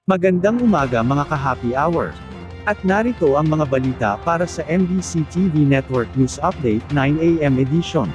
Magandang umaga mga ka-happy hour. At narito ang mga balita para sa MBC TV Network News Update 9 AM edition.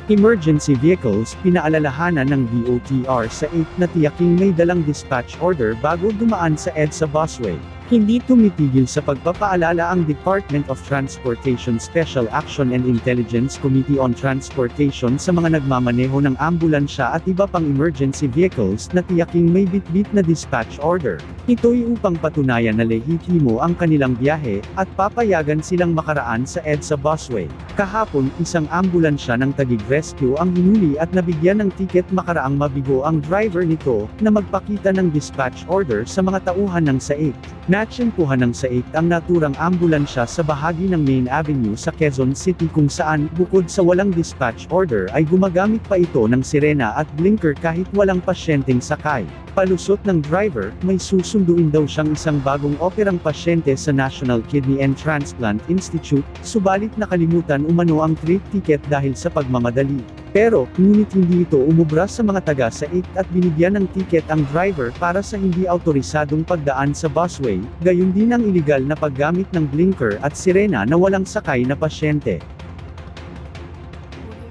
Emergency vehicles, pinaalalahanan ng DOTR sa 8 na tiyaking may dalang dispatch order bago dumaan sa EDSA busway. Hindi tumitigil sa pagpapaalala ang Department of Transportation Special Action and Intelligence Committee on Transportation sa mga nagmamaneho ng ambulansya at iba pang emergency vehicles na tiyaking may bitbit na dispatch order. Ito'y upang patunayan na lehitimo ang kanilang biyahe, at papayagan silang makaraan sa EDSA busway. Kahapon, isang ambulansya ng Taguig Rescue ang hinuli at nabigyan ng tiket makaraang mabigo ang driver nito, na magpakita ng dispatch order sa mga tauhan ng SAIC. Natsyempuhan ng SAIC ang naturang ambulansya sa bahagi ng Main Avenue sa Quezon City kung saan, bukod sa walang dispatch order ay gumagamit pa ito ng sirena at blinker kahit walang pasyenteng sakay. Palusot ng driver, may susunduin daw siyang isang bagong operang pasyente sa National Kidney and Transplant Institute, subalit nakalimutan umano ang trip ticket dahil sa pagmamadali. Pero, ngunit hindi ito umubra sa mga taga-SAIC at binigyan ng ticket ang driver para sa hindi autorisadong pagdaan sa busway, gayon din ang iligal na paggamit ng blinker at sirena na walang sakay na pasyente.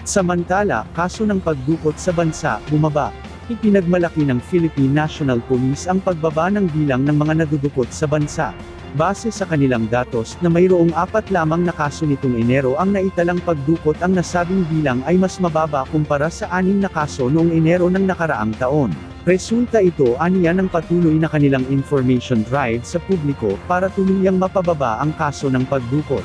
Samantala, kaso ng pagdukot sa bansa, bumaba. Ipinagmalaki ng Philippine National Police ang pagbaba ng bilang ng mga nadudukot sa bansa. Base sa kanilang datos na mayroong 4 lamang na kaso nitong Enero ang naitalang pagdukot, ang nasabing bilang ay mas mababa kumpara sa 6 na kaso noong Enero ng nakaraang taon. Resulta ito aniya ng patuloy na kanilang information drive sa publiko para tuluyang mapababa ang kaso ng pagdukot.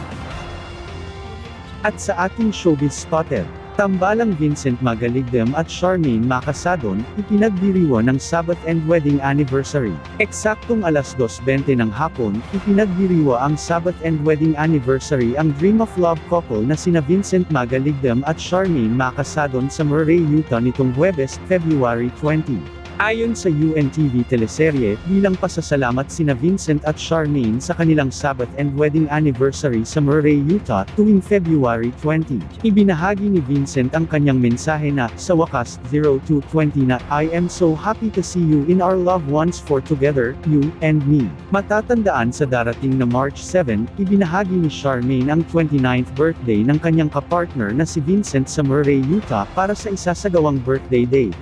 At sa ating showbiz spotter, tambalang Vincent Magaligdem at Charmaine Macasadon, ipinagdiriwang ng Sabbath and Wedding Anniversary. Eksaktong alas 2:20 ng hapon, ipinagdiriwa ang Sabbath and Wedding Anniversary ang Dream of Love couple na sina Vincent Magaligdem at Charmaine Macasadon sa Murray, Utah nitong Huwebes, February 20. Ayon sa UNTV teleserye, bilang pasasalamat sina Vincent at Charmaine sa kanilang Sabbath and Wedding Anniversary sa Murray, Utah, tuwing February 20. Ibinahagi ni Vincent ang kanyang mensahe na, sa wakas, 0220 na, I am so happy to see you in our loved ones for together, you, and me. Matatandaan sa darating na March 7, ibinahagi ni Charmaine ang 29th birthday ng kanyang kapartner na si Vincent sa Murray, Utah para sa isasagawang birthday date.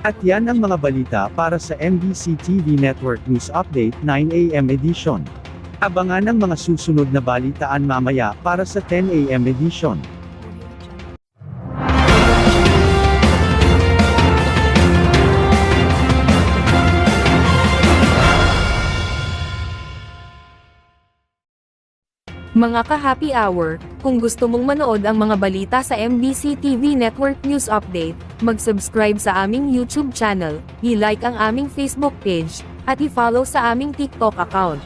At yan ang mga balita para sa MBC TV Network News Update 9 AM edition. Abangan ang mga susunod na balitaan mamaya para sa 10 AM edition. Mga ka-happy hour, kung gusto mong manood ang mga balita sa MBC TV Network News Update, mag-subscribe sa aming YouTube channel, i-like ang aming Facebook page, at i-follow sa aming TikTok account.